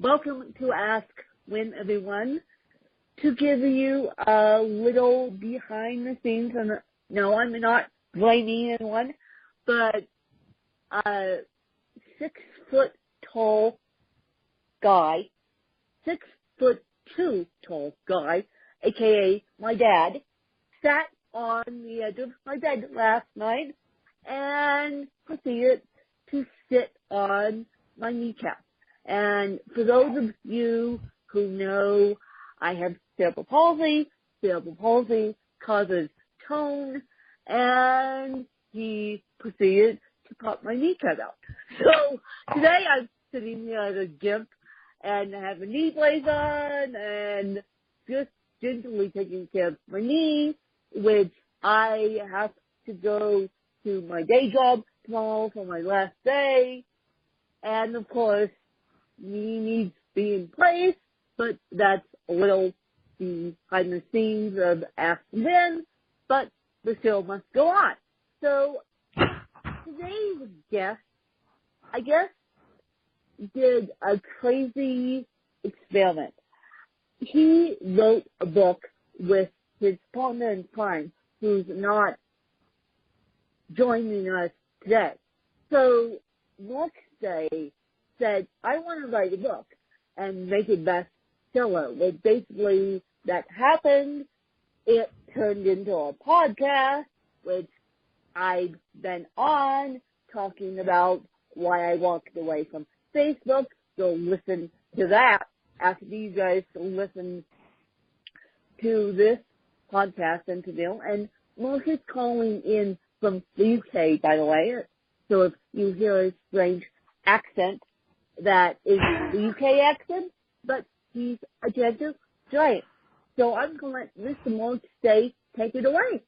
Welcome to Ask Win, everyone. To give you a little behind the scenes, and no, I'm not blaming anyone, but a 6 foot tall guy, 6'2" tall guy, aka my dad, sat on the edge of my bed last night and proceeded to sit on my kneecap. And for those of you who know, I have cerebral palsy. Cerebral palsy causes tone, and he proceeded to pop my kneecap out. So today I'm sitting here at a gym and have a knee brace on and just gently taking care of my knee, which I have to go to my day job tomorrow for my last day. And of course, knee needs to be in place, but that's a little behind the scenes of Ask Win, but the show must go on. So today's guest, I guess, did a crazy experiment. He wrote a book with his partner in crime, who's not joining us today. So next day said, I want to write a book and make it bestseller. Well, basically that happened. It turned into a podcast, which I've been on, talking about why I walked away from Facebook. So listen to that after you guys listen to this podcast interview. And Mark is calling in from the UK, by the way. So if you hear a strange accent, that is the UK accent, but he's a gentle giant. So I'm going to let Mr. Mark take it away.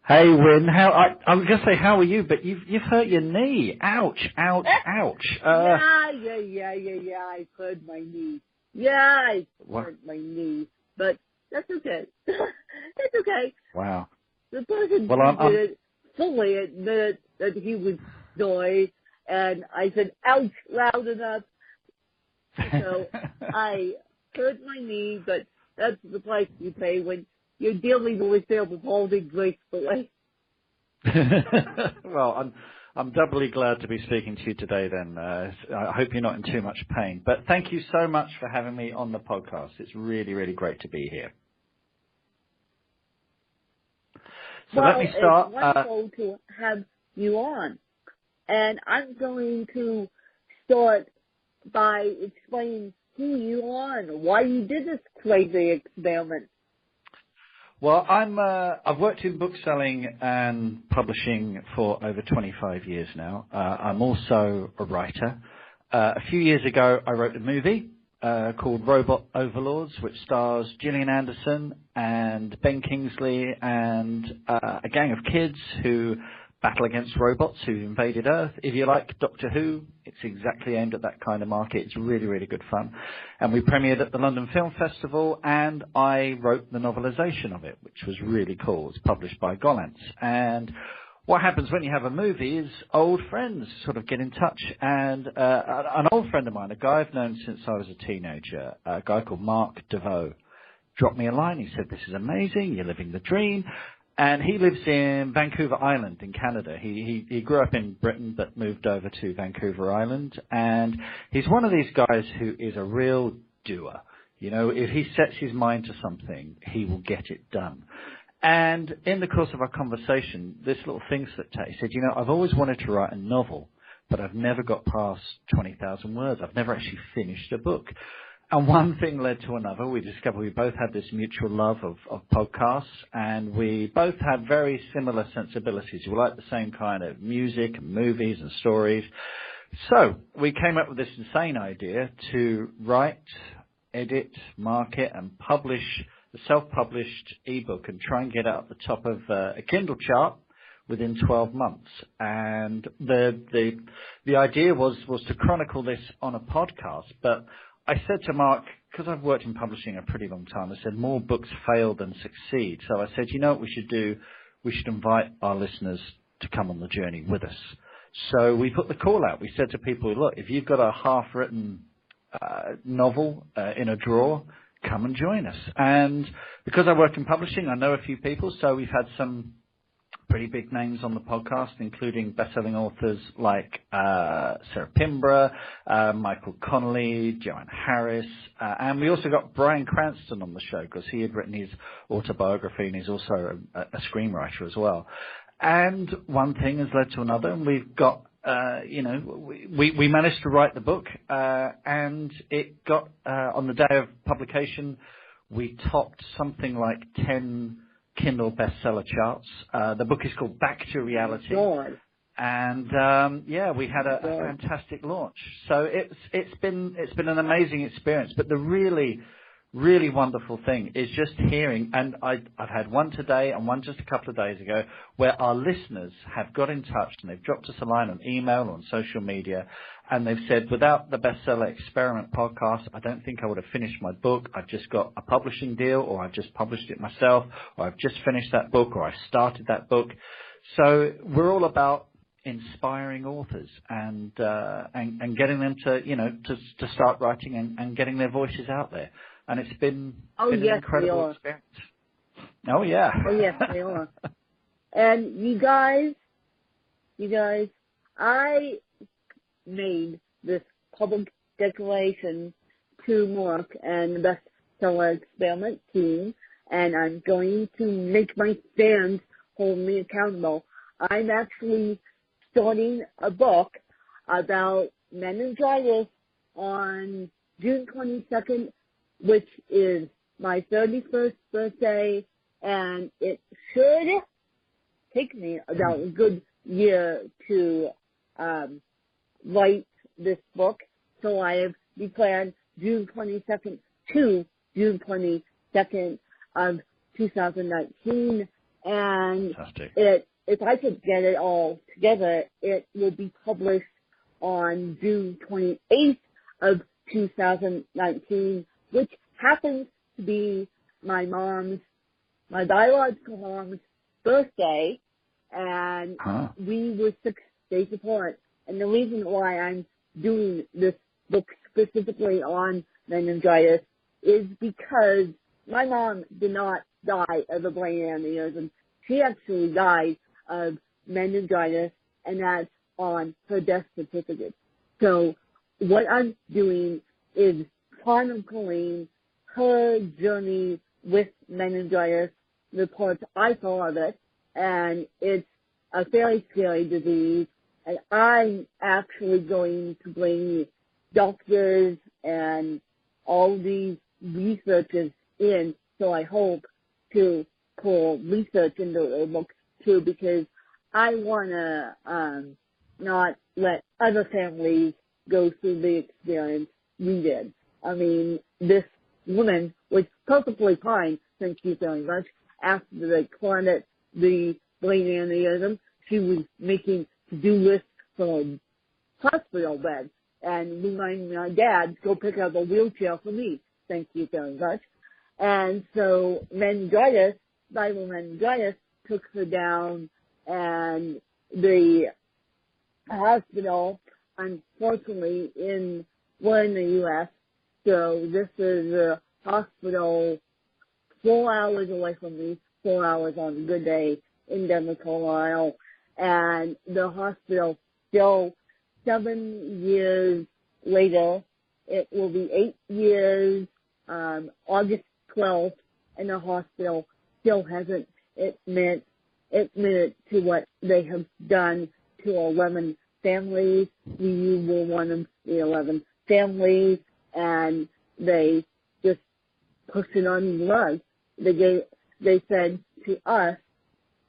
Hey, Win, I was going to say, how are you? But you've hurt your knee. Ouch, ouch, ouch. Yeah. I hurt my knee. Yeah, I hurt my knee. But that's okay. That's okay. Wow. The person who did it fully admitted that he was snoring, and I said, ouch, loud enough. So I hurt my knee, but that's the price you pay when you're dealing with cerebral palsy gracefully. Well, I'm doubly glad to be speaking to you today then. I hope you're not in too much pain. But thank you so much for having me on the podcast. It's really, really great to be here. So let me start. It's wonderful to have you on. And I'm going to start by explaining who you are and why you did this crazy experiment. Well, I've worked in bookselling and publishing for over 25 years now. I'm also a writer. A few years ago, I wrote a movie called Robot Overlords, which stars Gillian Anderson and Ben Kingsley and a gang of kids who battle against robots who invaded Earth. If you like Doctor Who, it's exactly aimed at that kind of market. It's really, really good fun. And we premiered at the London Film Festival, and I wrote the novelization of it, which was really cool. It's published by Gollancz. And what happens when you have a movie is old friends sort of get in touch. And an old friend of mine, a guy I've known since I was a teenager, a guy called Mark DeVoe, dropped me a line. He said, this is amazing. You're living the dream. And he lives in Vancouver Island in Canada. He grew up in Britain but moved over to Vancouver Island. And he's one of these guys who is a real doer. You know, if he sets his mind to something, he will get it done. And in the course of our conversation, this little thing slipped out. He said, you know, I've always wanted to write a novel, but I've never got past 20,000 words. I've never actually finished a book. And one thing led to another. We discovered we both had this mutual love of podcasts, and we both had very similar sensibilities. We like the same kind of music and movies and stories. So we came up with this insane idea to write, edit, market, and publish the self-published ebook and try and get it up the top of a Kindle chart within 12 months. And the idea was to chronicle this on a podcast, but I said to Mark, because I've worked in publishing a pretty long time, I said more books fail than succeed. So I said, you know what we should do? We should invite our listeners to come on the journey with us. So we put the call out. We said to people, look, if you've got a half-written novel in a drawer, come and join us. And because I work in publishing, I know a few people, so we've had some pretty big names on the podcast, including best-selling authors like Sarah Pimbra, Michael Connolly, Joanne Harris, and we also got Bryan Cranston on the show because he had written his autobiography and he's also a screenwriter as well. And one thing has led to another, and we've got, we managed to write the book, and it got, on the day of publication, we topped something like 10 Kindle bestseller charts. The book is called Back to Reality. And we had a fantastic launch. So it's been an amazing experience. But the really wonderful thing is just hearing, and I've had one today and one just a couple of days ago, where our listeners have got in touch and they've dropped us a line on email or on social media, and they've said, without the Bestseller Experiment podcast, I don't think I would have finished my book. I've just got a publishing deal, or I've just published it myself, or I've just finished that book, or I started that book. So we're all about inspiring authors and getting them to start writing and getting their voices out there. And it's been an incredible experience. Oh, yeah. Oh, yes, they are. And you guys, I made this public declaration to Mark and the Bestseller Experiment team, and I'm going to make my fans hold me accountable. I'm actually starting a book about meningitis on June 22nd, which is my 31st birthday, and it should take me about a good year to write this book. So I have declared June 22nd to June 22nd of 2019, and if I could get it all together, it will be published on June 28th of 2019, which happens to be my biological mom's birthday, and we were 6 days apart. And the reason why I'm doing this book specifically on meningitis is because my mom did not die of a brain aneurysm. She actually died of meningitis, and that's on her death certificate. So what I'm doing is chronicling her journey with meningitis, the parts I saw of it, and it's a very scary disease, and I'm actually going to bring doctors and all these researchers in, so I hope to pull research into the book too, because I want to not let other families go through the experience we did. I mean, this woman was perfectly fine, thank you very much. After they cloned the brain aneurysm, she was making to-do lists for a hospital bed and reminding my dad to go pick up a wheelchair for me. Thank you very much. And so meningitis, viral meningitis, took her down, and the hospital, unfortunately, we're in the U.S., so this is a hospital 4 hours away from me, 4 hours on a good day in Denver, Colorado, and the hospital still 7 years later, it will be 8 years, August 12th, and the hospital still hasn't admitted to what they have done to 11 families. We were one of the 11 families, and they just pushed it on the rug. They said to us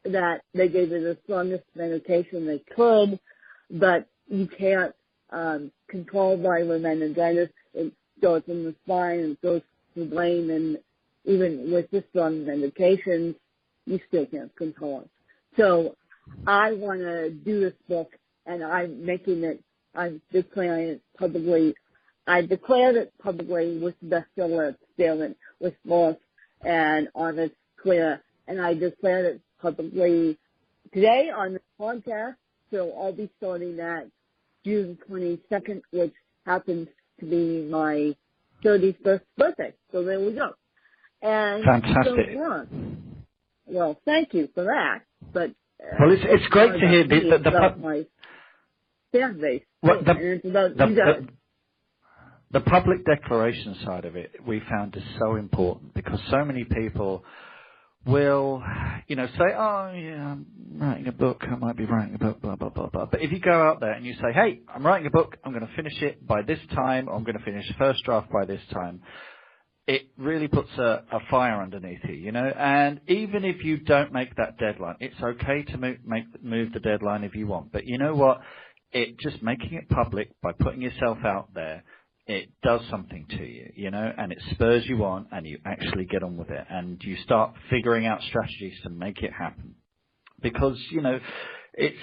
that they gave it the strongest medication they could, but you can't control viral meningitis. It goes in the spine and goes to the brain, and even with this strong medications, you still can't control it. So I want to do this book, and I'm making it, I'm declaring it publicly. I declared it publicly with Bestseller Experiment with Mark and Honest Clear, and I declared it publicly today on the podcast, so I'll be starting that June 22nd, which happens to be my 31st birthday. So there we go. And fantastic. so on. Well, thank you for that. But well, it's great to hear my fan base. Well, and it's about you guys. The public declaration side of it we found is so important because so many people will, say, oh, yeah, I'm writing a book, I might be writing a book, blah, blah, blah, blah. But if you go out there and you say, hey, I'm writing a book, I'm going to finish it by this time, or I'm going to finish the first draft by this time, it really puts a fire underneath you, And even if you don't make that deadline, it's okay to move the deadline if you want. But you know what? Just making it public by putting yourself out there, it does something to you, and it spurs you on, and you actually get on with it, and you start figuring out strategies to make it happen. Because it's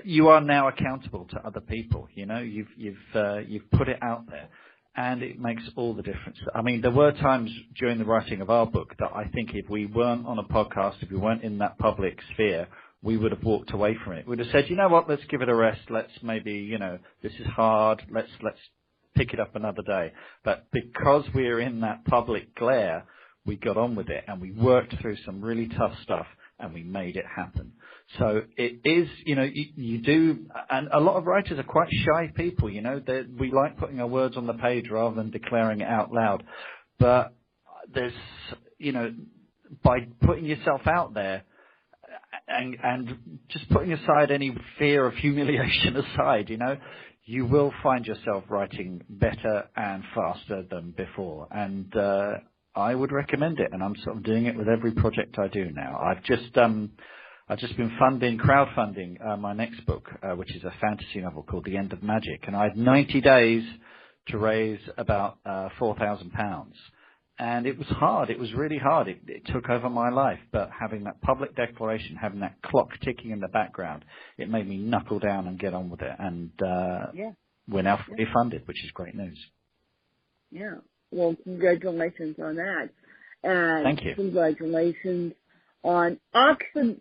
you are now accountable to other people. You've put it out there, and it makes all the difference. I mean, there were times during the writing of our book that I think if we weren't on a podcast, if we weren't in that public sphere, we would have walked away from it. We'd have said, you know what, let's give it a rest. Let's maybe, this is hard. Let's pick it up another day. But because we're in that public glare, we got on with it and we worked through some really tough stuff and we made it happen. So it is, you do, and a lot of writers are quite shy people, we like putting our words on the page rather than declaring it out loud. But there's, by putting yourself out there, and just putting aside any fear of humiliation aside, you will find yourself writing better and faster than before. And I would recommend it, and I'm sort of doing it with every project I do now. I've just been crowdfunding my next book, which is a fantasy novel called The End of Magic, and I had 90 days to raise about £4,000. And it was hard. It was really hard. It took over my life. But having that public declaration, having that clock ticking in the background, it made me knuckle down and get on with it. And we're now fully funded, which is great news. Yeah. Well, congratulations on that. And thank you. Congratulations on auctioning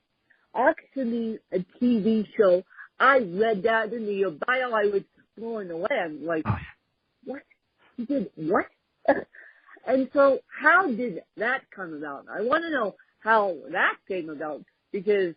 a TV show. I read that in your bio. I was blown away. I'm like, what? You did what? And so how did that come about? I want to know how that came about, because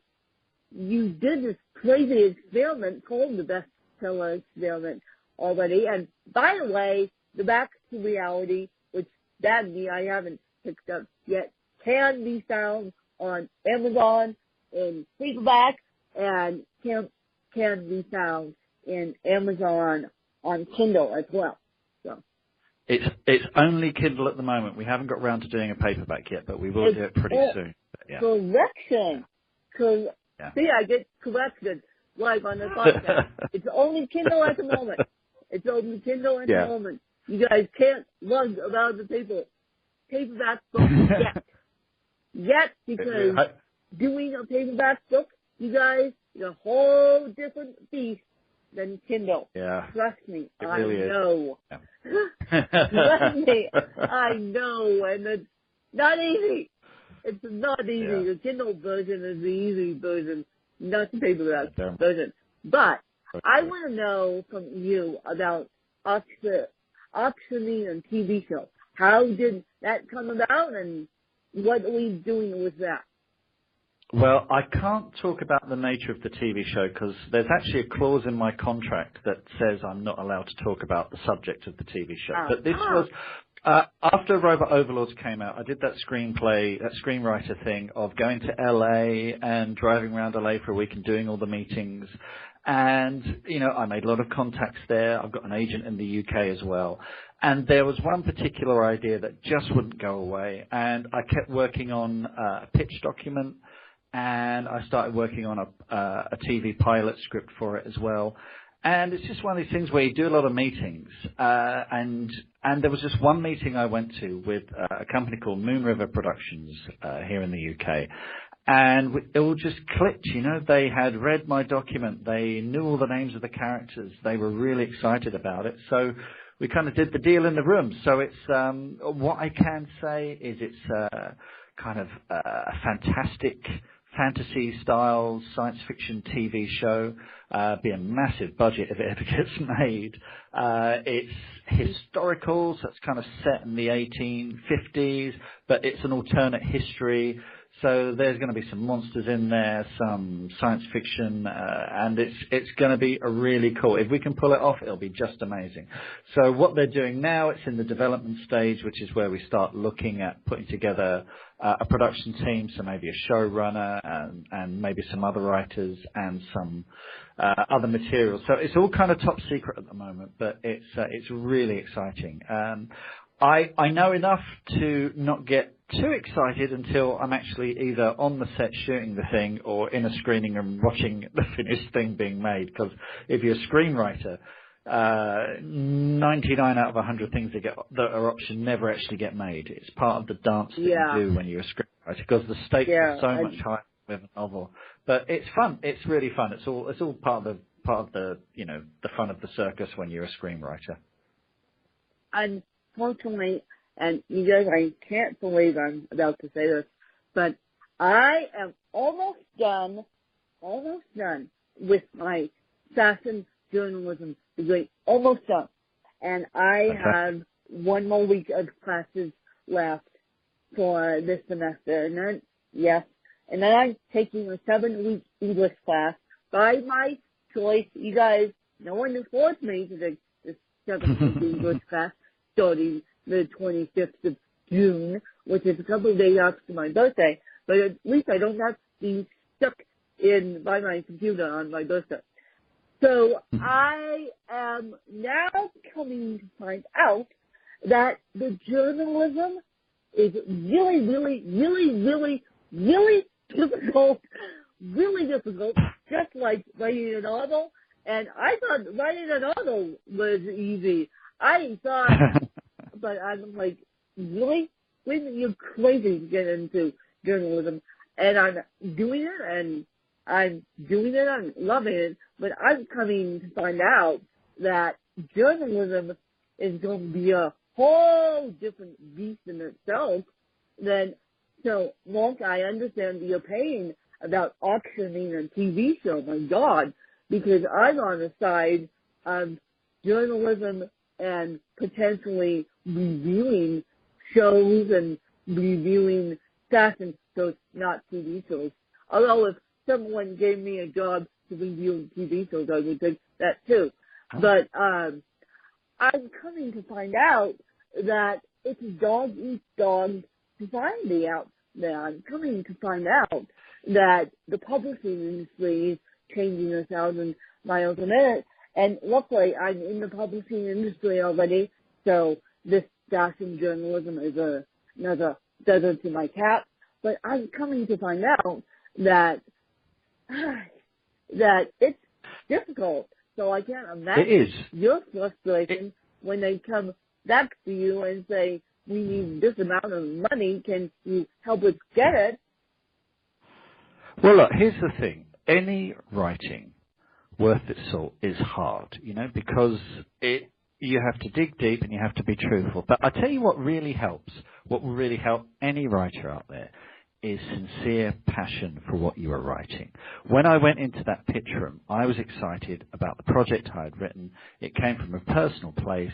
you did this crazy experiment called the bestseller experiment already. And by the way, the Back to Reality, which sadly I haven't picked up yet, can be found on Amazon in paperback and can be found in Amazon on Kindle as well. It's only Kindle at the moment. We haven't got around to doing a paperback yet, but we will do it pretty soon. Yeah. Correction. See, I get corrected live on the podcast. It's only Kindle at the moment. It's only Kindle at the moment. You guys can't lug around the paperback book yet, because doing a paperback book, you guys, is a whole different beast than Kindle. Yeah. Trust me, I know. Yeah. Trust me, I know, and it's not easy. It's not easy. Yeah. The Kindle version is the easy version, not the paperback version. But I want to know from you about auctioning and TV show. How did that come about, and what are we doing with that? Well, I can't talk about the nature of the TV show because there's actually a clause in my contract that says I'm not allowed to talk about the subject of the TV show. But this was after Robot Overlords came out. I did that screenwriter thing of going to LA and driving around LA for a week and doing all the meetings. And, I made a lot of contacts there. I've got an agent in the UK as well. And there was one particular idea that just wouldn't go away. And I kept working on a pitch document. And I started working on a TV pilot script for it as well. And it's just one of these things where you do a lot of meetings. And there was just one meeting I went to with a company called Moon River Productions here in the UK. And it all just clicked, They had read my document. They knew all the names of the characters. They were really excited about it. So we kind of did the deal in the room. So it's what I can say is it's kind of a fantastic fantasy style science fiction TV show. Be a massive budget if it ever gets made. It's historical, so it's kind of set in the 1850s, but it's an alternate history. So there's going to be some monsters in there, some science fiction, and it's going to be a really cool. If we can pull it off, it'll be just amazing. So what they're doing now, it's in the development stage, which is where we start looking at putting together a production team, so maybe a showrunner and maybe some other writers and some other materials. So it's all kind of top secret at the moment, but it's really exciting. I know enough to not get too excited until I'm actually either on the set shooting the thing or in a screening and watching the finished thing being made. Because if you're a screenwriter, 99 out of 100 things that are optioned never actually get made. It's part of the dance that you do when you're a screenwriter, because the stakes are so much higher with a novel. But it's fun. It's really fun. It's all part of the the fun of the circus when you're a screenwriter. Unfortunately, and you guys, I can't believe I'm about to say this, but I am almost done with my fashion journalism degree. Almost done. And I have one more week of classes left for this semester. And then I'm taking a 7-week English class by my choice. You guys, no one forced me to take this 7-week English class starting the 25th of June, which is a couple of days after my birthday, but at least I don't have to be stuck in by my computer on my birthday. So I am now coming to find out that the journalism is really, really, really, really, really difficult, just like writing a novel. And I thought writing a novel was easy. I thought, but I'm like, really? You're crazy to get into journalism. And I'm doing it, and I'm loving it, but I'm coming to find out that journalism is going to be a whole different beast in itself. So, Mark, I understand your pain about auctioning a TV show, my God, because I'm on the side of journalism and potentially reviewing shows and reviewing fashion shows, not TV shows. Although if someone gave me a job to review TV shows, I would take that too. But I'm coming to find out that it's dog eat dog society out there. I'm coming to find out that the publishing industry is changing 1,000 miles a minute. And luckily, I'm in the publishing industry already, so this fashion journalism is another feather to my cap. But I'm coming to find out that it's difficult. So I can't imagine your frustration when they come back to you and say, we need this amount of money. Can you help us get it? Well, look, here's the thing. Any writing worth its salt is hard, because you have to dig deep and you have to be truthful. But I tell you what really helps, what will really help any writer out there, is sincere passion for what you are writing. When I went into that pitch room, I was excited about the project I had written. It came from a personal place.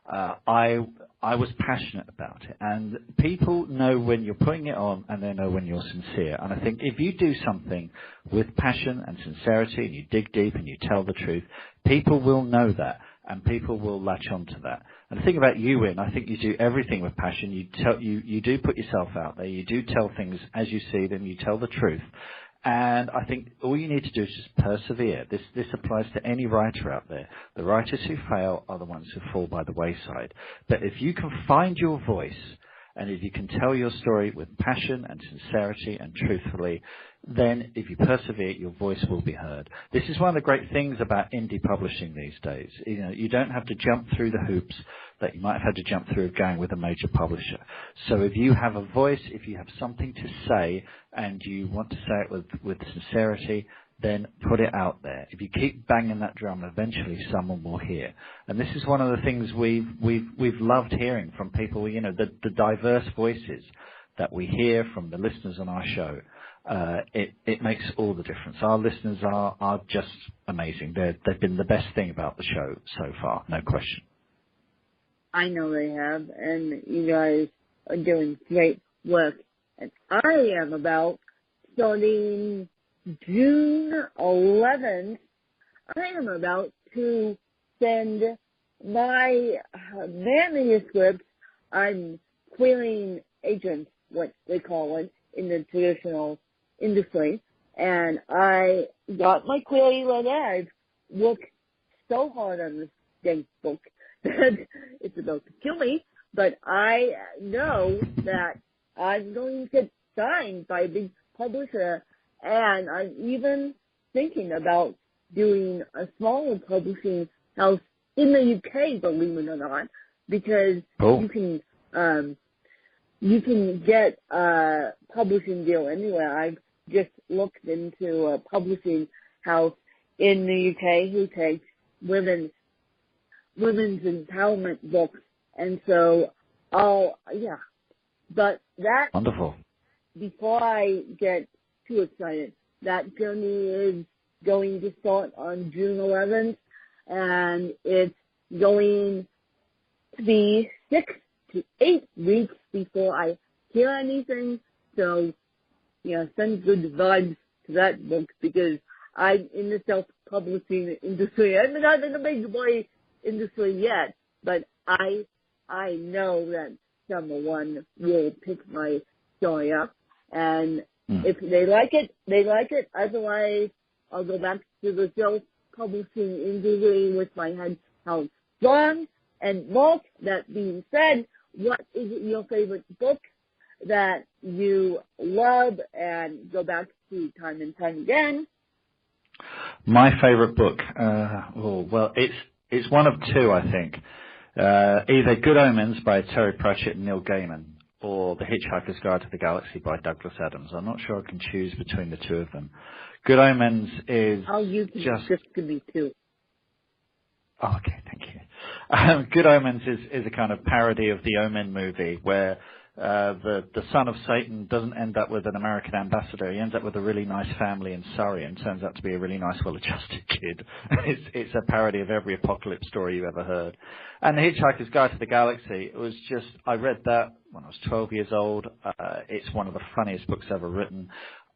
I was passionate about it, and people know when you're putting it on, and they know when you're sincere. And I think if you do something with passion and sincerity, and you dig deep and you tell the truth, people will know that, and people will latch onto that. And the thing about you, Win, I think you do everything with passion. You do put yourself out there. You do tell things as you see them. You tell the truth. And I think all you need to do is just persevere. This applies to any writer out there. The writers who fail are the ones who fall by the wayside. But if you can find your voice, and if you can tell your story with passion and sincerity and truthfully, then if you persevere, your voice will be heard. This is one of the great things about indie publishing these days. You don't have to jump through the hoops that you might have had to jump through going with a major publisher. So if you have a voice, if you have something to say, and you want to say it with sincerity, then put it out there. If you keep banging that drum, eventually someone will hear. And this is one of the things we've loved hearing from people. The diverse voices that we hear from the listeners on our show it makes all the difference. Our listeners are just amazing. They've been the best thing about the show so far, no question. I know they have, and you guys are doing great work. And I am about starting June 11th. I am about to send my manuscript. I'm clearing agents, what they call it in the traditional industry, and I got my query letter. I've worked so hard on this dang book that it's about to kill me, but I know that I'm going to get signed by a big publisher, and I'm even thinking about doing a smaller publishing house in the UK, believe it or not, because you can get a publishing deal anywhere. I've just looked into a publishing house in the UK who takes women's empowerment books, and so but that wonderful. Before I get too excited, that journey is going to start on June 11th, and it's going to be 6 to 8 weeks before I hear anything. So, send good vibes to that book, because I'm in the self-publishing industry. I'm not in the big boy industry yet, but I know that someone will pick my story up, and if they like it, they like it. Otherwise, I'll go back to the self-publishing industry with my head held strong. And Mark, that being said, what is your favorite book that you love and go back to time and time again? My favorite book, it's one of two, I think. Either Good Omens by Terry Pratchett and Neil Gaiman, or The Hitchhiker's Guide to the Galaxy by Douglas Adams. I'm not sure I can choose between the two of them. Good Omens is just give me two. Oh, okay, thank you. Good Omens is a kind of parody of the Omen movie, where the son of Satan doesn't end up with an American ambassador. He ends up with a really nice family in Surrey and turns out to be a really nice, well-adjusted kid. It's a parody of every apocalypse story you ever heard. And The Hitchhiker's Guide to the Galaxy, I read that when I was 12 years old. It's one of the funniest books ever written.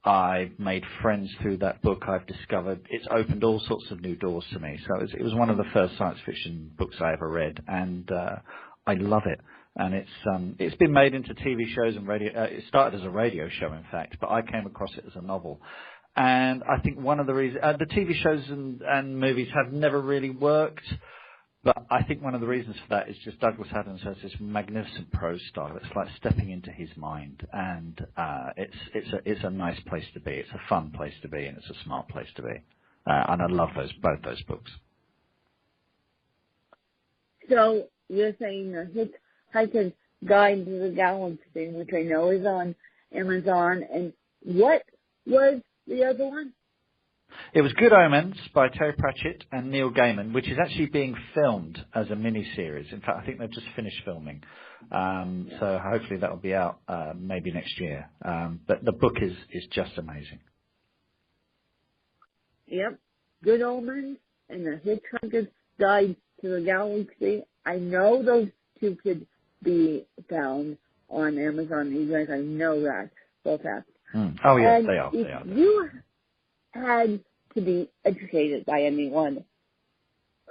I've made friends through that book. I've discovered it's opened all sorts of new doors to me. So it was one of the first science fiction books I ever read, and I love it. And it's been made into TV shows and radio. It started as a radio show, in fact, but I came across it as a novel. And I think one of the reasons the TV shows and movies have never really worked. But I think one of the reasons for that is just Douglas Adams has this magnificent prose style. It's like stepping into his mind, and it's a nice place to be. It's a fun place to be, and it's a smart place to be. And I love both those books. So you're saying Hitchhiker's Guide to the Galaxy, which I know is on Amazon, and what was the other one? It was Good Omens by Terry Pratchett and Neil Gaiman, which is actually being filmed as a mini-series. In fact, I think they've just finished filming. So hopefully that will be out maybe next year. But the book is just amazing. Yep. Good Omens and The Hitchhiker's Guide to the Galaxy. I know those two could be found on Amazon. You guys, I know that so fast. Oh, yes, and they are. If you had to be educated by anyone,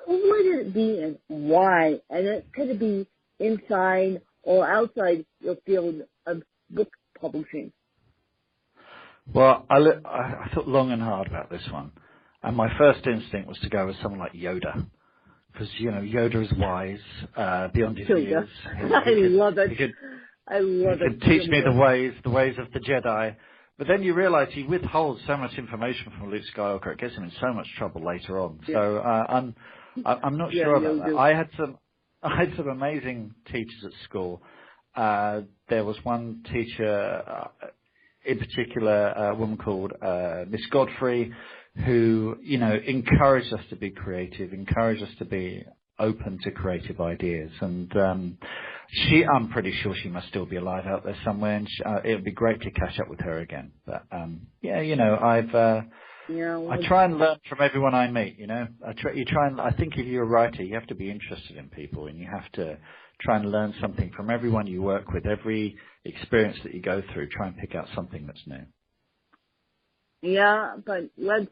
who would it be and why? And it could be inside or outside your field of book publishing. Well, I thought long and hard about this one, and my first instinct was to go with someone like Yoda, because Yoda is wise beyond his years. I love it. He could teach me the ways of the Jedi. But then you realise he withholds so much information from Luke Skywalker, it gets him in so much trouble later on. Yeah. So I'm not sure about that. I had some amazing teachers at school. There was one teacher, in particular, a woman called Miss Godfrey, who encouraged us to be creative, encouraged us to be open to creative ideas, and I'm pretty sure she must still be alive out there somewhere, and it would be great to catch up with her again. But yeah, I try and learn from everyone I meet. I think if you're a writer, you have to be interested in people, and you have to try and learn something from everyone you work with, every experience that you go through. Try and pick out something that's new. Yeah, but let's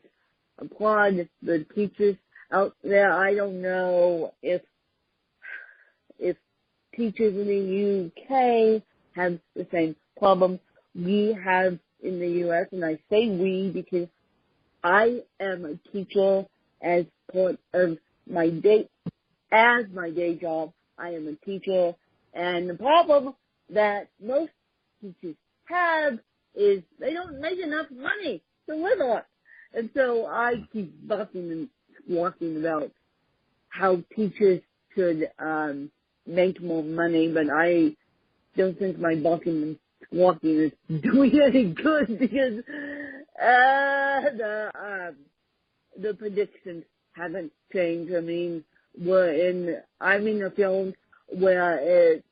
applaud the teachers out there. I don't know if teachers in the UK have the same problem we have in the US, and I say we because I am a teacher as part of my day job. I am a teacher, and the problem that most teachers have is they don't make enough money to live on. And so I keep bucking and squawking about how teachers should make more money, but I don't think my bucking and squawking is doing any good because the predictions haven't changed. I mean, I'm in a field where it's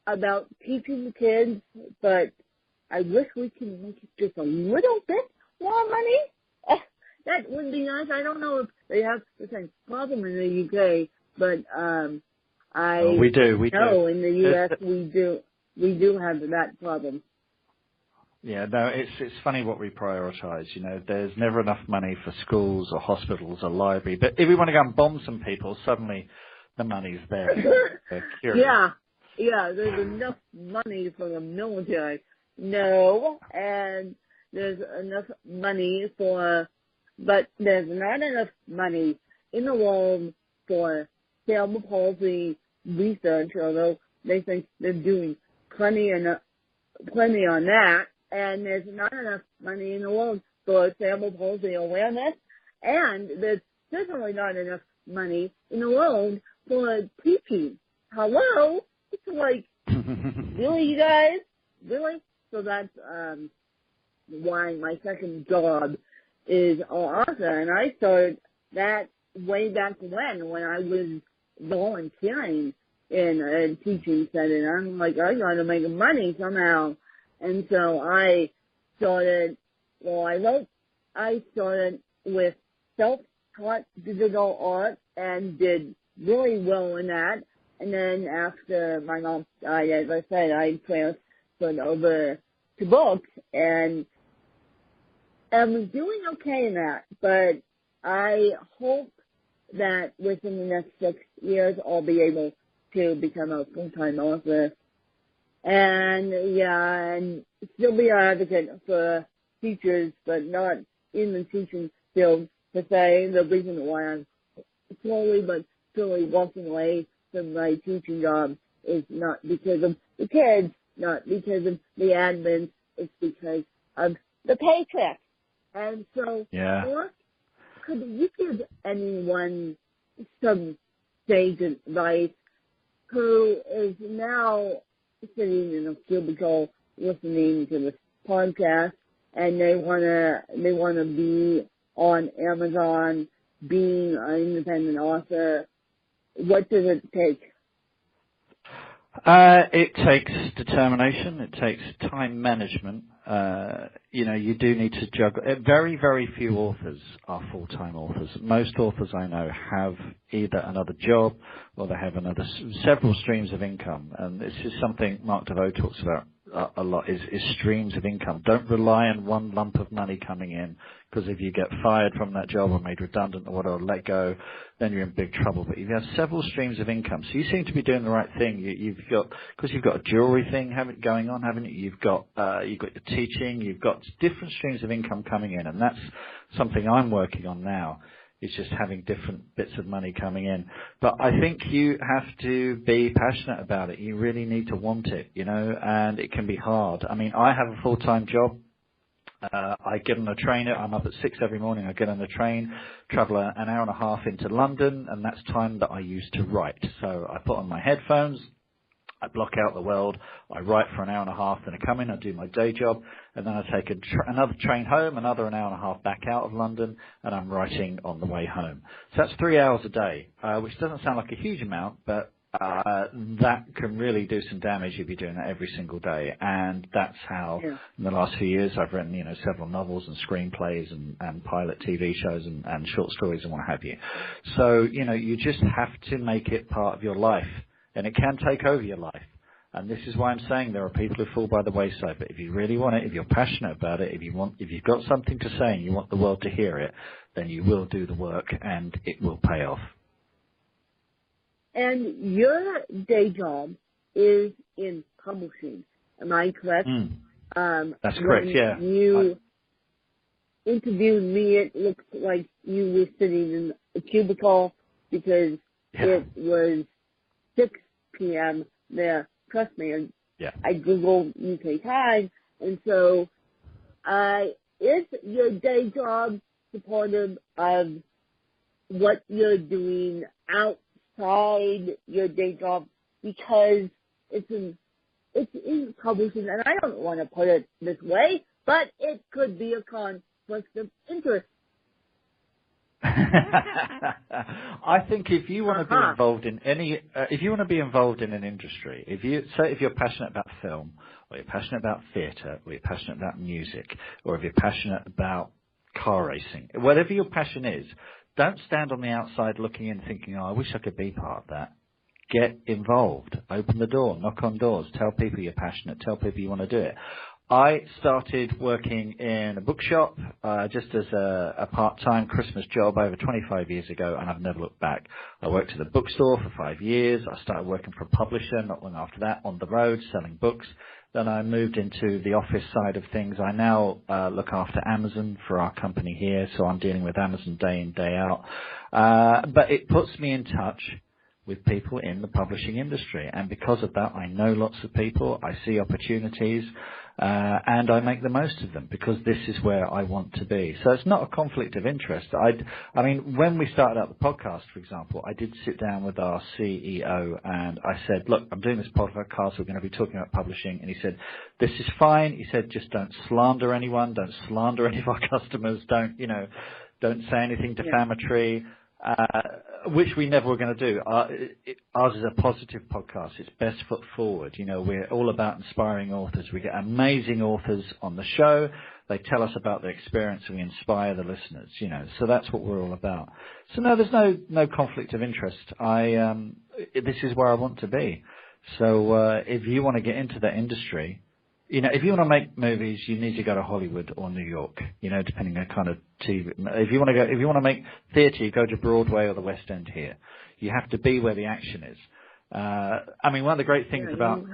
about teaching the kids, but I wish we could make it just a little bit more money. That would be nice. I don't know if they have the same problem in the UK, but we do. know in the US we do have that problem. Yeah, no, it's funny what we prioritise. There's never enough money for schools or hospitals or library, but if we want to go and bomb some people, suddenly the money's there. Yeah, there's enough money for the military. No, and there's enough money but there's not enough money in the world for cerebral palsy research, although they think they're doing plenty on that. And there's not enough money in the world for cerebral palsy awareness, and there's certainly not enough money in the world for teaching. Hello? It's like, really, you guys? Really? So that's why my second job is author, and I started that way back when I was volunteering in a teaching setting. I'm like, I gotta make money somehow. And so I started with self-taught digital art and did really well in that. And then after my mom died, as I said, I transferred over to books, and I was doing okay in that. But I hope that within the next 6 years I'll be able to become a full-time author. And still be an advocate for teachers, but not in the teaching field per se. The reason why I'm slowly but surely walking away from my teaching job is not because of the kids, not because of the admin, it's because of the paycheck. And so, Or could you give anyone some sage advice who is now sitting in a cubicle listening to this podcast, and they wanna be on Amazon, being an independent author? What does it take? It takes determination. It takes time management. You do need to juggle. Very, very few authors are full-time authors. Most authors I know have either another job or they have several streams of income. And this is something Mark DeVoe talks about a lot, is streams of income. Don't rely on one lump of money coming in, because if you get fired from that job or made redundant or whatever, let go, then you're in big trouble. But if you have several streams of income, so you seem to be doing the right thing. You've got a jewelry thing going on, haven't you? You've got your teaching, you've got different streams of income coming in, and that's something I'm working on now. It's just having different bits of money coming in. But I think you have to be passionate about it. You really need to want it, and it can be hard. I mean, I have a full-time job. I get on a train. I'm up at 6 every morning. I get on the train, travel an hour and a half into London, and that's time that I use to write. So I put on my headphones, I block out the world, I write for an hour and a half, then I come in, I do my day job, and then I take another train home, another an hour and a half back out of London, and I'm writing on the way home. So that's 3 hours a day, which doesn't sound like a huge amount, but that can really do some damage if you're doing that every single day. And that's how, in the last few years, I've written, several novels and screenplays and pilot TV shows and short stories and what have you. So, you just have to make it part of your life, and it can take over your life. And this is why I'm saying there are people who fall by the wayside. But if you really want it, if you're passionate about it, if you've got something to say and you want the world to hear it, then you will do the work and it will pay off. And your day job is in publishing. Am I correct? That's correct, yeah. You interviewed me, it looked like you were sitting in a cubicle because it was 6 p.m. there. Trust me, I Googled UK time, and so is your day job supportive of what you're doing outside your day job? Because it's in publishing, and I don't want to put it this way, but it could be a conflict of interest. I think if you want to be involved in if you want to be involved in an industry, if you're passionate about film, or you're passionate about theatre, or you're passionate about music, or if you're passionate about car racing, whatever your passion is, don't stand on the outside looking in thinking, I wish I could be part of that. Get involved. Open the door. Knock on doors. Tell people you're passionate. Tell people you want to do it. I started working in a bookshop just as a part-time Christmas job over 25 years ago, and I've never looked back. I worked at a bookstore for 5 years. I started working for a publisher not long after that, on the road, selling books. Then I moved into the office side of things. I now look after Amazon for our company here, so I'm dealing with Amazon day in, day out. But it puts me in touch with people in the publishing industry, and because of that, I know lots of people. I see opportunities. And I make the most of them because this is where I want to be. So it's not a conflict of interest. I mean, when we started out the podcast, for example, I did sit down with our CEO and I said, look, I'm doing this podcast. We're going to be talking about publishing. And he said, this is fine. He said, just don't slander anyone. Don't slander any of our customers. Don't say anything defamatory. Which we never were going to do. Ours is a positive podcast. It's best foot forward. We're all about inspiring authors. We get amazing authors on the show. They tell us about their experience and we inspire the listeners, So that's what we're all about. So no, there's no conflict of interest. This is where I want to be. So if you want to get into that industry, if you want to make movies, you need to go to Hollywood or New York, depending on kind of TV. If you want to make theatre, you go to Broadway or the West End here. You have to be where the action is. I mean, one of the great things about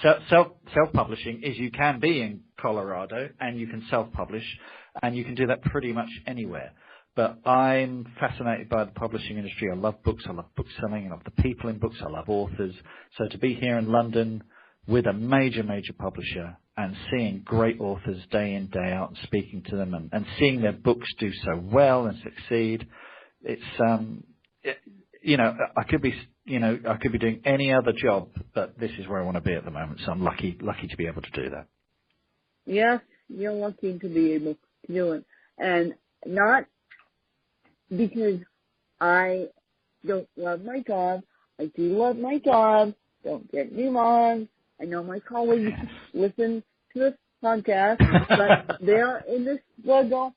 self-publishing is you can be in Colorado and you can self-publish and you can do that pretty much anywhere. But I'm fascinated by the publishing industry. I love books. I love book selling. I love the people in books. I love authors. So to be here in London with a major publisher and seeing great authors day in, day out and speaking to them and seeing their books do so well and succeed, it's, I could be doing any other job, but this is where I want to be at the moment. So I'm lucky to be able to do that. Yes, you're lucky to be able to do it. And not because I don't love my job. I do love my job. Don't get me wrong. I know my colleagues listen to this podcast, but they're in this struggle.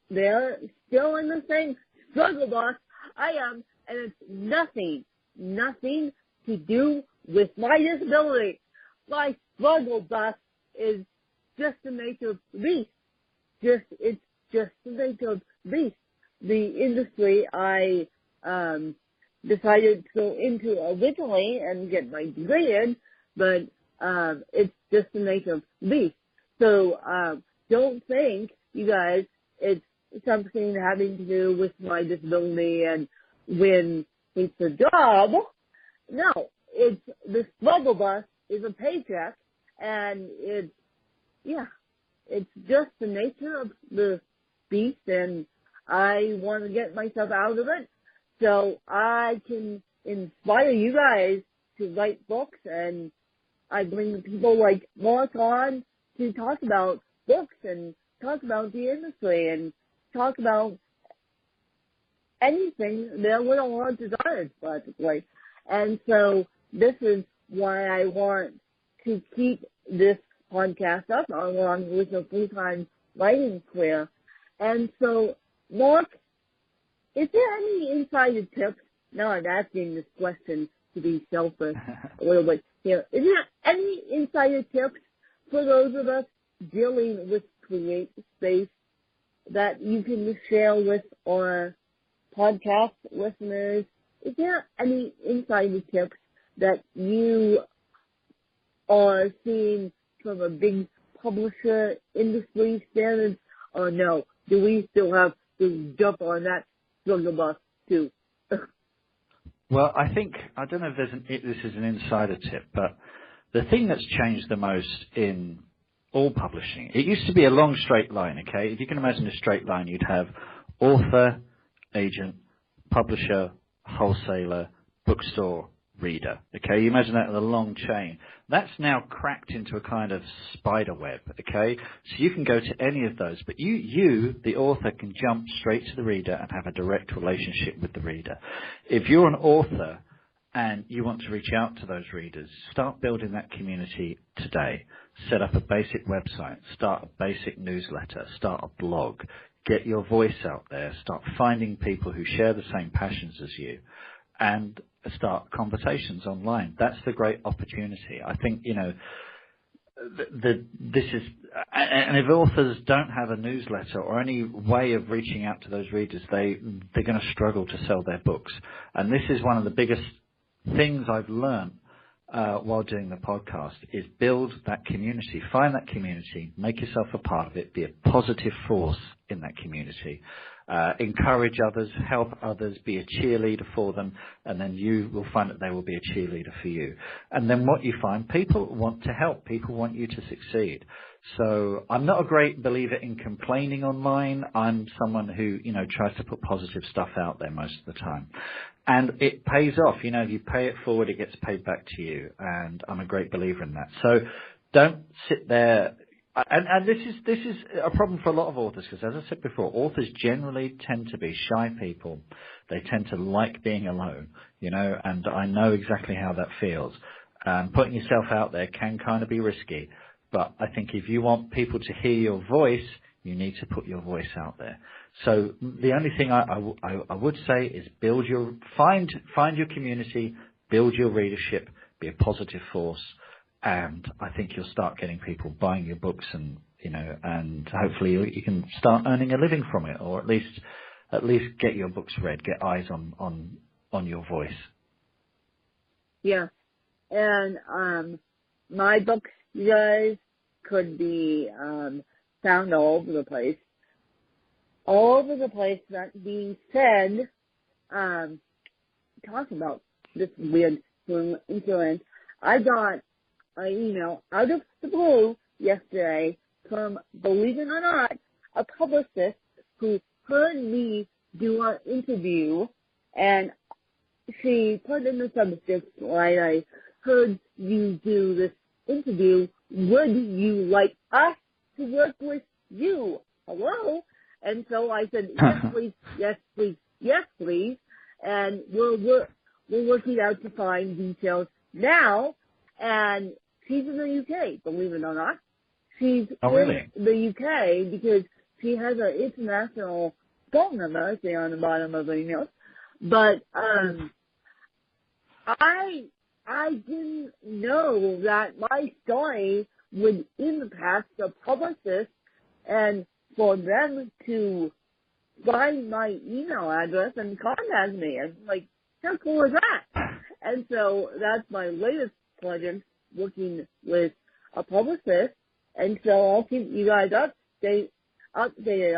They're still in the same struggle box I am, and it's nothing to do with my disability. My struggle box is just the nature of the beast. It's just the nature of the beast. The industry I decided to go into originally and get my degree in, but it's just the nature of the beast. So don't think, you guys, it's something having to do with my disability and when it's a job. No, it's the struggle bus is a paycheck, and it's just the nature of the beast, and I want to get myself out of it so I can inspire you guys to write books, and I bring people like Mark on to talk about books and talk about the industry and talk about anything that would want desires, practically. And so this is why I want to keep this podcast up along with a full-time writing career. And so, Mark, is there any insider tips? Now I'm asking this question to be selfish a little bit here. Is there any insider tips for those of us dealing with creative space that you can share with our podcast listeners? Is there any insider tips that you are seeing from a big publisher industry standards, or no? Do we still have to jump on that struggle bus too? Well, I don't know if this is an insider tip, but the thing that's changed the most in all publishing, it used to be a long straight line, okay? If you can imagine a straight line, you'd have author, agent, publisher, wholesaler, bookstore, reader, okay? You imagine that as a long chain. That's now cracked into a kind of spider web, okay? So you can go to any of those, but you, the author, can jump straight to the reader and have a direct relationship with the reader. If you're an author and you want to reach out to those readers, start building that community today. Set up a basic website, start a basic newsletter, start a blog, get your voice out there, start finding people who share the same passions as you, and start conversations online. That's the great opportunity. I think, this is, and if authors don't have a newsletter or any way of reaching out to those readers, they're going to struggle to sell their books. And this is one of the biggest things I've learned while doing the podcast is build that community, find that community, make yourself a part of it, be a positive force in that community, encourage others, help others, be a cheerleader for them, and then you will find that they will be a cheerleader for you. And then what you find, people want to help, people want you to succeed. So I'm not a great believer in complaining online. I'm someone who, tries to put positive stuff out there most of the time. And it pays off. If you pay it forward, it gets paid back to you. And I'm a great believer in that. So don't sit there. And this is a problem for a lot of authors because, as I said before, authors generally tend to be shy people. They tend to like being alone, and I know exactly how that feels. Putting yourself out there can kind of be risky. But I think if you want people to hear your voice, you need to put your voice out there. So the only thing I would say is find your community, build your readership, be a positive force, and I think you'll start getting people buying your books, and and hopefully you can start earning a living from it, or at least get your books read, get eyes on your voice. Yeah, and my books, you guys, could be found all over the place. All over the place. That being said, talking about this weird influence, I got an email out of the blue yesterday from, believe it or not, a publicist who heard me do an interview, and she put in the subject line, I heard you do this interview. Would you like us to work with you? Hello? And so I said, yes, please, yes, please, yes, please. And we're working out to find details now. And she's in the UK, believe it or not. She's really? in the UK because she has an international phone number, I say on the bottom of the email. But I didn't know that my story would impact the publicist, and for them to find my email address and contact me. And like, how cool is that? And so that's my latest project, working with a publicist. And so I'll keep you guys updated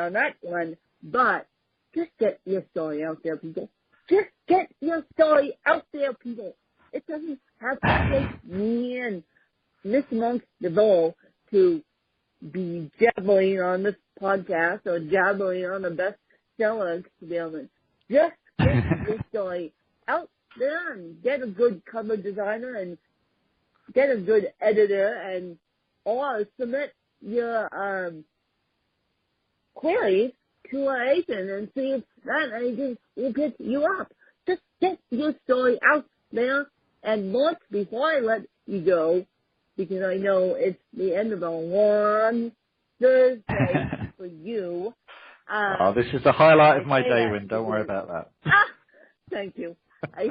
on that one. But just get your story out there, people. Just get your story out there, people. It doesn't have to take me and Miss Monk DeVoe to be jabbering on this podcast or jabbering on the bestseller experiment. Just get your story out there and get a good cover designer and get a good editor, and or submit your queries to an agent and see if that agent will pick you up. Just get your story out there. And look, before I let you go, because I know it's the end of a long Thursday for you. Oh, this is the highlight of my day, Win. Don't because, worry about that. Thank you. I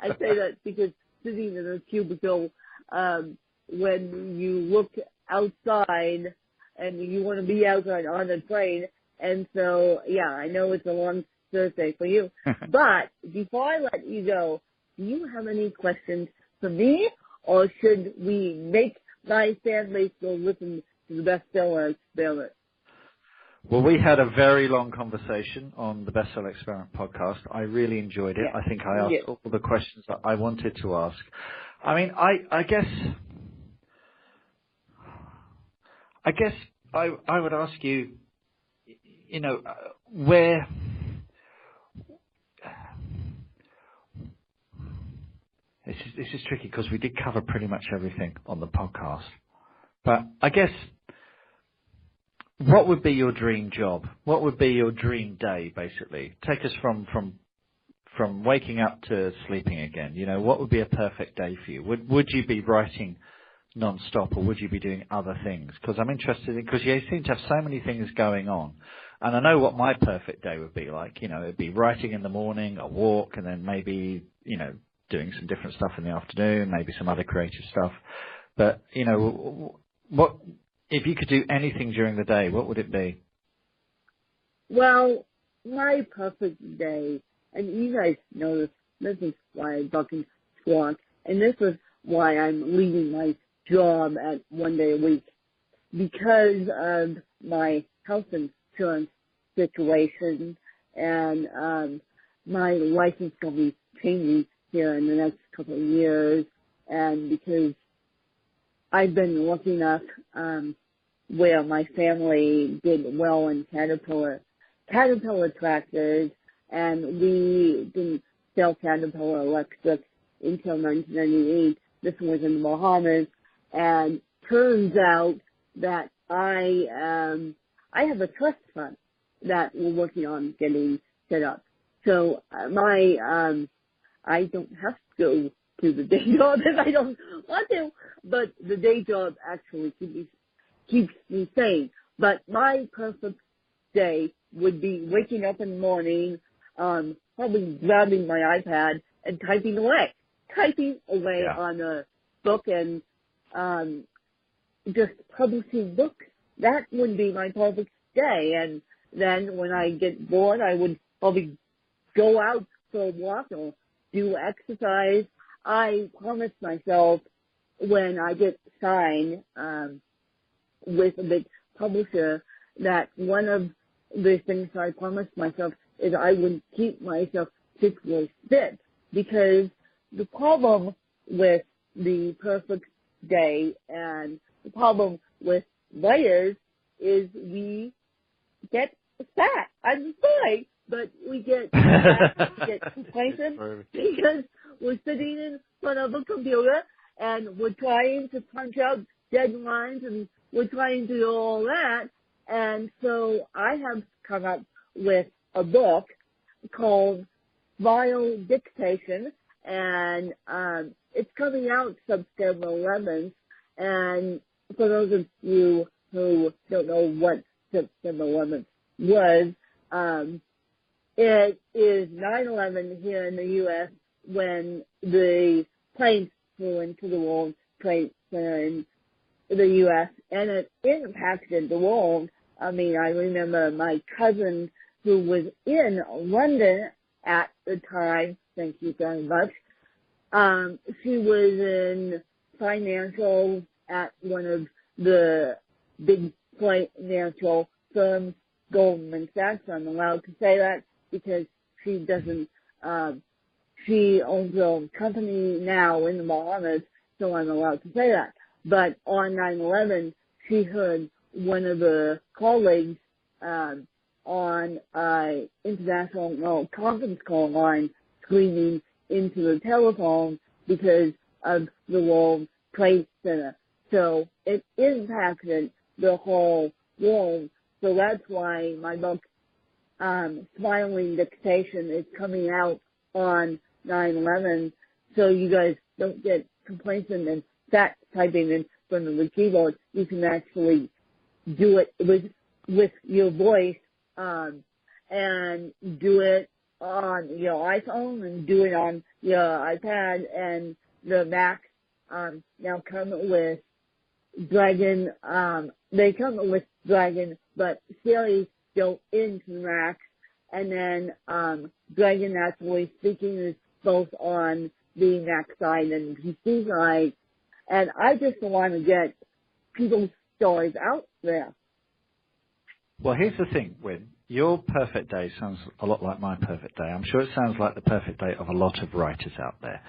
say that because sitting in a cubicle, when you look outside and you want to be outside on a train, and so, yeah, I know it's a long Thursday for you. But before I let you go, do you have any questions for me, or should we make my fan base go listen to the bestseller experiment? Well, we had a very long conversation on the Bestseller Experiment podcast. I really enjoyed it. Yeah. I think I asked all the questions that I wanted to ask. I mean, I guess I would ask you, you know, where this is tricky because we did cover pretty much everything on the podcast. But I guess, what would be your dream job? What would be your dream day, basically? Take us from waking up to sleeping again. You know, what would be a perfect day for you? Would you be writing non-stop, or would you be doing other things? Because I'm interested in, because you seem to have so many things going on. And I know what my perfect day would be like. You know, it'd be writing in the morning, a walk, and then maybe, you know, doing some different stuff in the afternoon, maybe some other creative stuff. But, you know, what if you could do anything during the day, what would it be? Well, my perfect day, and you guys know this is why I'm talking squawk, and this is why I'm leaving my job at 1 day a week, because of my health insurance situation, and my license will be changing here in the next couple of years, and because I've been looking up where my family did well in Caterpillar tractors, and we didn't sell Caterpillar electric until 1998. This was in the Bahamas, and turns out that I have a trust fund that we're working on getting set up. So I don't have to go to the day job if I don't want to, but the day job actually keeps me sane. But my perfect day would be waking up in the morning, probably grabbing my iPad and typing away on a book and just publishing books. That would be my perfect day. And then when I get bored, I would probably go out for a walk or do exercise. I promised myself when I get signed with a big publisher that one of the things I promised myself is I would keep myself physically fit, because the problem with the perfect day and the problem with writers is we get fat. I'm sorry, but we get fat, we get complacent because we're sitting in front of a computer and we're trying to punch out deadlines and we're trying to do all that. And so I have come up with a book called Vile Dictation, and it's coming out September 11th. And for those of you who don't know what September 11th was, it is 9/11 here in the U.S. when the planes flew into the World Trade Center in the U.S. and it impacted the world. I mean, I remember my cousin who was in London at the time, thank you very much, she was in financial at one of the big financial firms, Goldman Sachs. I'm allowed to say that because she doesn't, she owns a company now in the Bahamas, so I'm allowed to say that. But on 9/11, she heard one of the colleagues on an international conference call line screaming into the telephone because of the World Trade Center. So it impacted the whole world. So that's why my book, Smiling Dictation, is coming out on 9/11. so you guys don't get complacent and fat typing in front of the keyboard. You can actually do it with your voice, and do it on your iPhone and do it on your iPad, and the Mac now come with Dragon. They come with Dragon, but Siri built into the Mac, and then Dragon actually speaking is both on the Mac side and PC side. And I just want to get people's stories out there. Well, here's the thing, Win. Your perfect day sounds a lot like my perfect day. I'm sure it sounds like the perfect day of a lot of writers out there.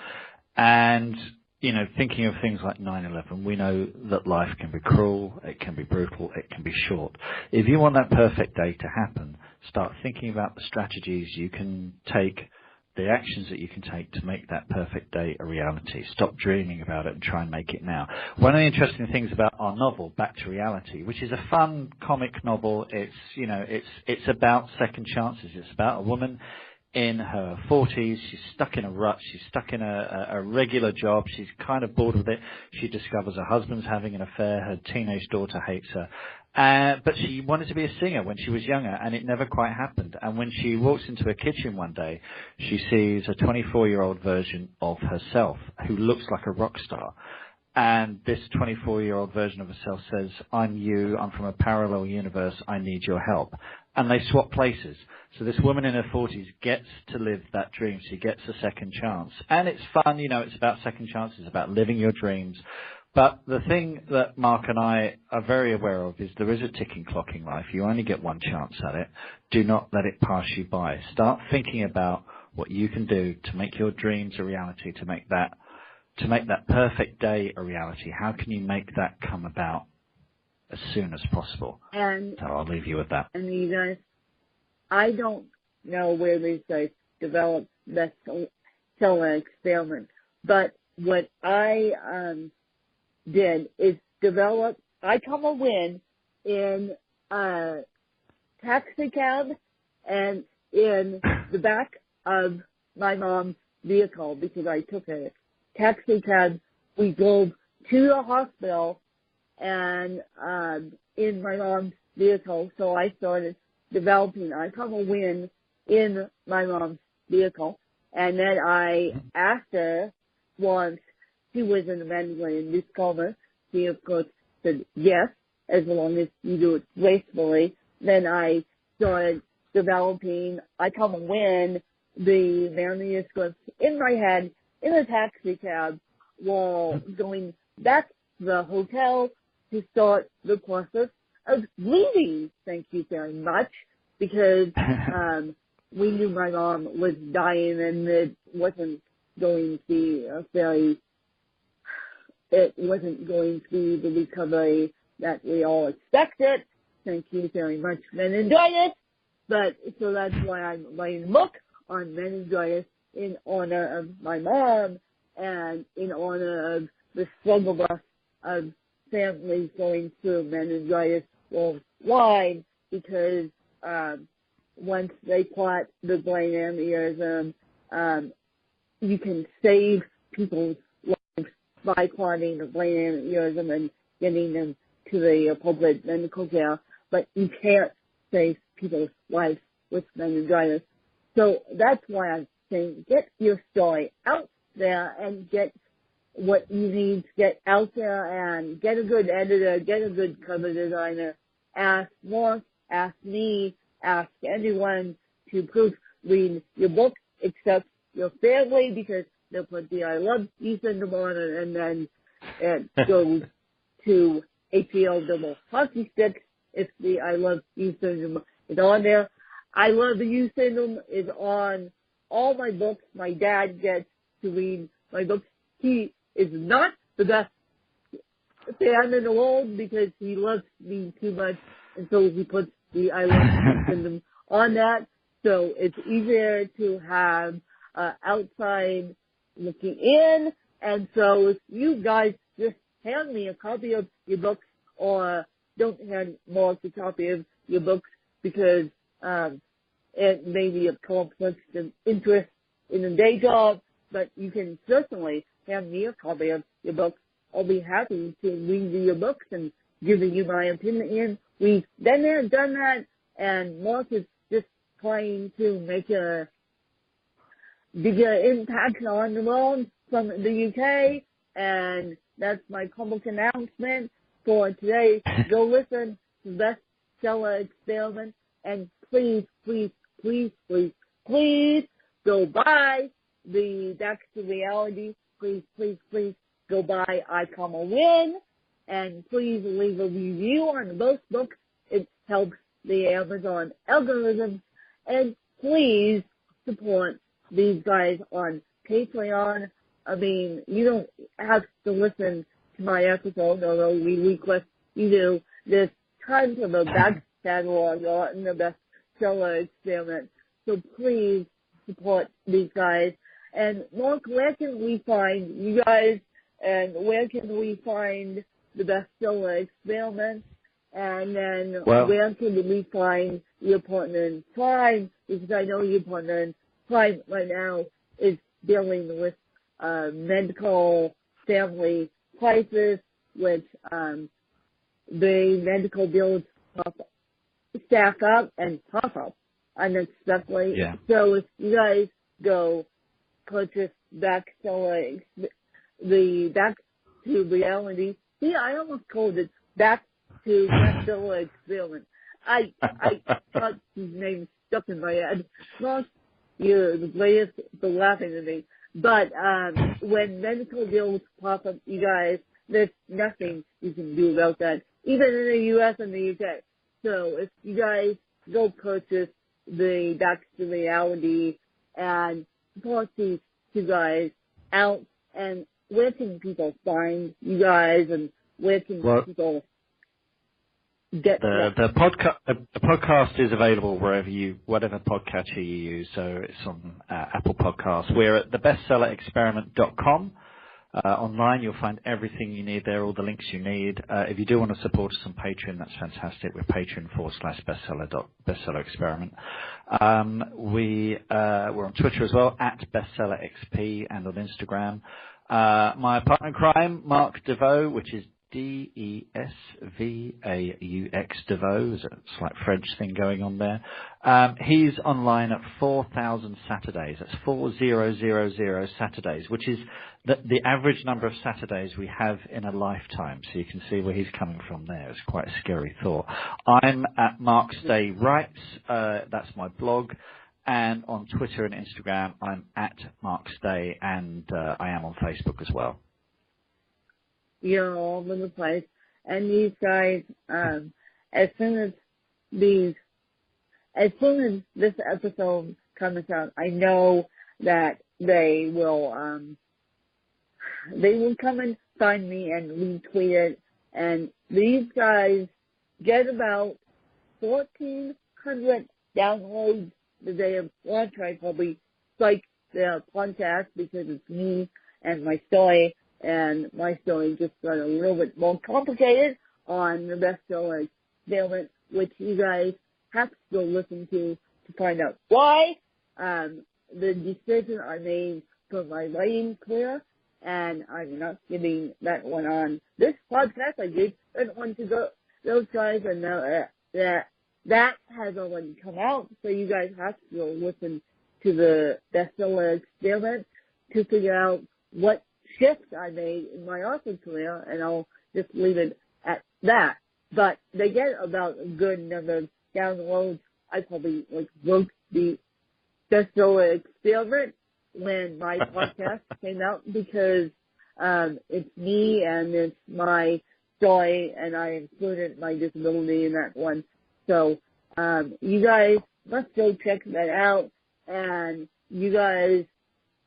And, you know, thinking of things like 9/11, we know that life can be cruel, it can be brutal, it can be short. If you want that perfect day to happen, start thinking about the strategies you can take, the actions that you can take to make that perfect day a reality. Stop dreaming about it and try and make it now. One of the interesting things about our novel, Back to Reality, which is a fun comic novel, it's about second chances. It's about a woman in her 40s. She's stuck in a rut. She's stuck in a regular job. She's kind of bored with it. She discovers her husband's having an affair. Her teenage daughter hates her. But she wanted to be a singer when she was younger, and it never quite happened. And when she walks into a kitchen one day, she sees a 24-year-old version of herself who looks like a rock star. And this 24-year-old version of herself says, I'm you, I'm from a parallel universe, I need your help. And they swap places. So this woman in her 40s gets to live that dream. She gets a second chance. And it's fun, it's about second chances, about living your dreams. But the thing that Mark and I are very aware of is there is a ticking clock in life. You only get one chance at it. Do not let it pass you by. Start thinking about what you can do to make your dreams a reality, to make that perfect day a reality. How can you make that come about as soon as possible? And so I'll leave you with that. And you guys, I don't know where these guys developed that solar experiment, but what I did is I come a win in a taxi cab and in the back of my mom's vehicle, because I took a taxi cab. We drove to the hospital and in my mom's vehicle, so I started developing. I come a win in my mom's vehicle, and then I asked her once she was in a mentally induced coma. She, of course, said yes, as long as you do it gracefully. Then I started developing I come and win the manuscripts in my head in a taxi cab while going back to the hotel to start the process of leaving. Thank you very much, because we knew my mom was dying and it wasn't going to be it wasn't going to be the recovery that we all expected. Thank you very much, meningitis. But so that's why I'm writing a book on meningitis in honor of my mom and in honor of the struggle bus of families going through meningitis worldwide, because once they clot the brain aneurysm, you can save people's lives by clotting the brain aneurysm and getting them to the appropriate medical care, but you can't save people's lives with meningitis. So that's why I'm saying get your story out there and get what you need to get out there, and get a good editor, get a good cover designer. Ask Mark, ask me, ask anyone to proofread your book except your family, because they'll put the I love you syndrome on it, and then it goes to APL double hockey stick if the I love you syndrome is on there. I love you syndrome is on all my books. My dad gets to read my books. He is not the best fan in the world because he loves me too much, and so he puts the I love you syndrome on that. So it's easier to have outside looking in. And so if you guys just hand me a copy of your books, or don't hand Mark a copy of your books, because it may be a conflict of interest in a day job, but you can certainly hand me a copy of your book. I'll be happy to read your books and give you my opinion. We've been there, done that, and Mark is just trying to make a bigger impact on the world from the UK, and that's my public announcement for today. Go listen to Bestseller Experiment, and please, please, please, please, please go buy the Back to Reality. Please, please, please go buy I Come a Win, and please leave a review on both books. It helps the Amazon algorithm, and please support these guys on Patreon. I mean, you don't have to listen to my episode, although we request you do. There's tons of a back catalog on the Bestseller Experiment, so please support these guys. And Mark, where can we find you guys, and where can we find the Bestseller Experiment? And then where can we find your partner in crime? Because I know your partner in crime right now is dealing with medical family crisis, which the medical bills stack up and pop up unexpectedly. Yeah. So if you guys go purchase Bestseller, the Back to Reality. See, I almost called it Back to Bestseller Experiment. I thought his name stuck in my head. Well, you're the greatest for laughing at me. But when medical bills pop up, you guys, there's nothing you can do about that, even in the U.S. and the UK. So if you guys go purchase the Back to Reality and support these two guys out, and where can people find you guys, and where can people get the podcast is available whatever podcatcher you use. So it's on Apple Podcasts. We're at thebestsellerexperiment.com. Online, you'll find everything you need there, all the links you need. If you do want to support us on Patreon, that's fantastic. We're patreon.com/bestseller experiment. We're on Twitter as well, at bestsellerxp, and on Instagram. My partner in crime, Mark DeVoe, which is DESVAUX, DeVoe. There's a slight French thing going on there. He's online at 4,000 Saturdays. That's 4,000 Saturdays, which is the average number of Saturdays we have in a lifetime. So you can see where he's coming from there. It's quite a scary thought. I'm at Mark's Day Writes. That's my blog. And on Twitter and Instagram, I'm at Mark's Day, and I am on Facebook as well. You're all over the place. And these guys, as soon as this episode comes out, I know that they will come and find me and retweet it. And these guys get about 1,400 downloads the day of launch. I probably spike their podcast because it's me and my story. And my story just got a little bit more complicated on the Bestseller Experiment, which you guys have to go listen to find out why. The decision I made for my writing career, and I'm not giving that one on this podcast. I gave that one to those guys, and that has already come out. So you guys have to go listen to the Bestseller Experiment to figure out what shift I made in my author career, and I'll just leave it at that. But they get about a good number of downloads. I probably wrote the Bestseller Experiment when my podcast came out because it's me and it's my story, and I included my disability in that one. So you guys must go check that out, and you guys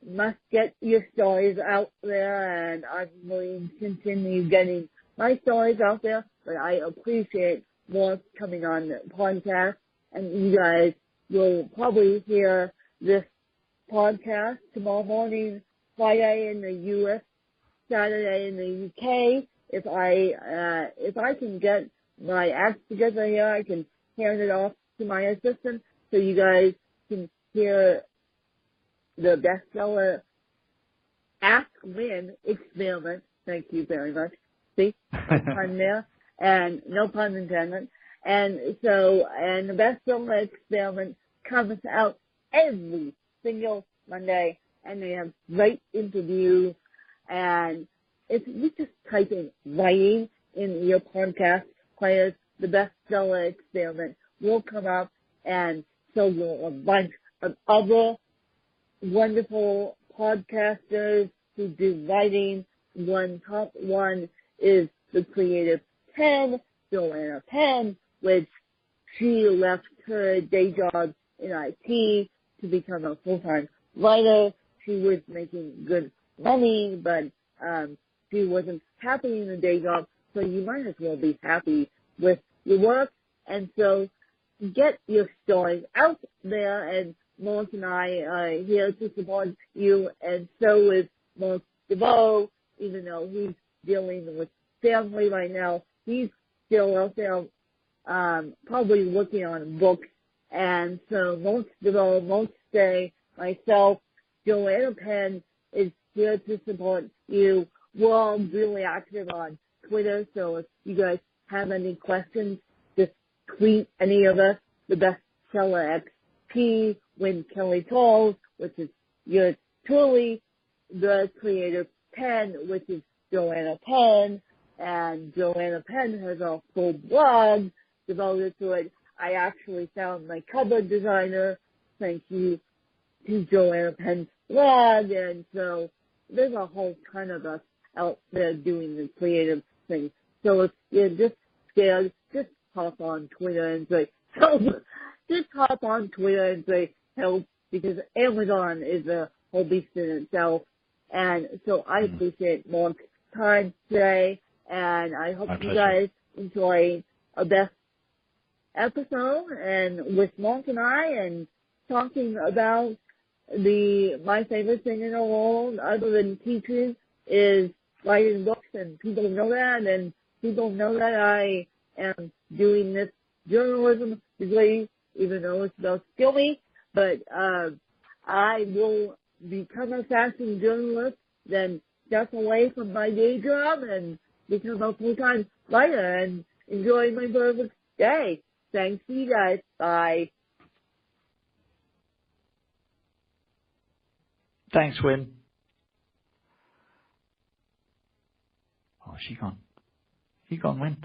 must get your stories out there, and I'm going to continue getting my stories out there, but I appreciate more coming on the podcast, and you guys will probably hear this podcast tomorrow morning, Friday in the U.S., Saturday in the U.K. If I can get my act together here, I can hand it off to my assistant so you guys can hear the Bestseller Ask Win experiment. Thank you very much. See, no pun there, and no pun intended. And the bestseller experiment comes out every single Monday, and they have great interviews. And if you just type in writing in your podcast players, the bestseller experiment will come up, and so will a bunch of other wonderful podcasters who do writing. Top one is the Creative Penn, Joanna Penn, which she left her day job in IT to become a full-time writer. She was making good money, but she wasn't happy in the day job, so you might as well be happy with your work. And so get your stories out there, and Mark and I are here to support you, and so is Mark DeVoe, even though he's dealing with family right now. He's still out there probably working on books. And so Mark DeVoe, Mark Stay, myself, Joanna Penn is here to support you. We're all really active on Twitter, so if you guys have any questions, just tweet any of us, the bestseller XP, Win Kelly Tolls, which is yours truly, the Creative Penn, which is Joanna Penn, and Joanna Penn has a full blog devoted to it. I actually found my cover designer, thank you to Joanna Penn's blog, and so there's a whole ton of us out there doing the creative thing. So if you're just scared, just hop on Twitter and say help. Just hop on Twitter and say help, because Amazon is a whole beast in itself. And so I appreciate Mark's time today, and I hope you guys enjoy a best episode and with Mark and I, and talking about my favorite thing in the world other than teaching is writing books, and people know that, and people know that I am doing this journalism degree, even though it's about skilly, but I will become a fashion journalist, then step away from my day job and become a full-time writer and enjoy my perfect day. Thanks to you guys. Bye. Thanks, Win. Oh, she gone. You gone, Win?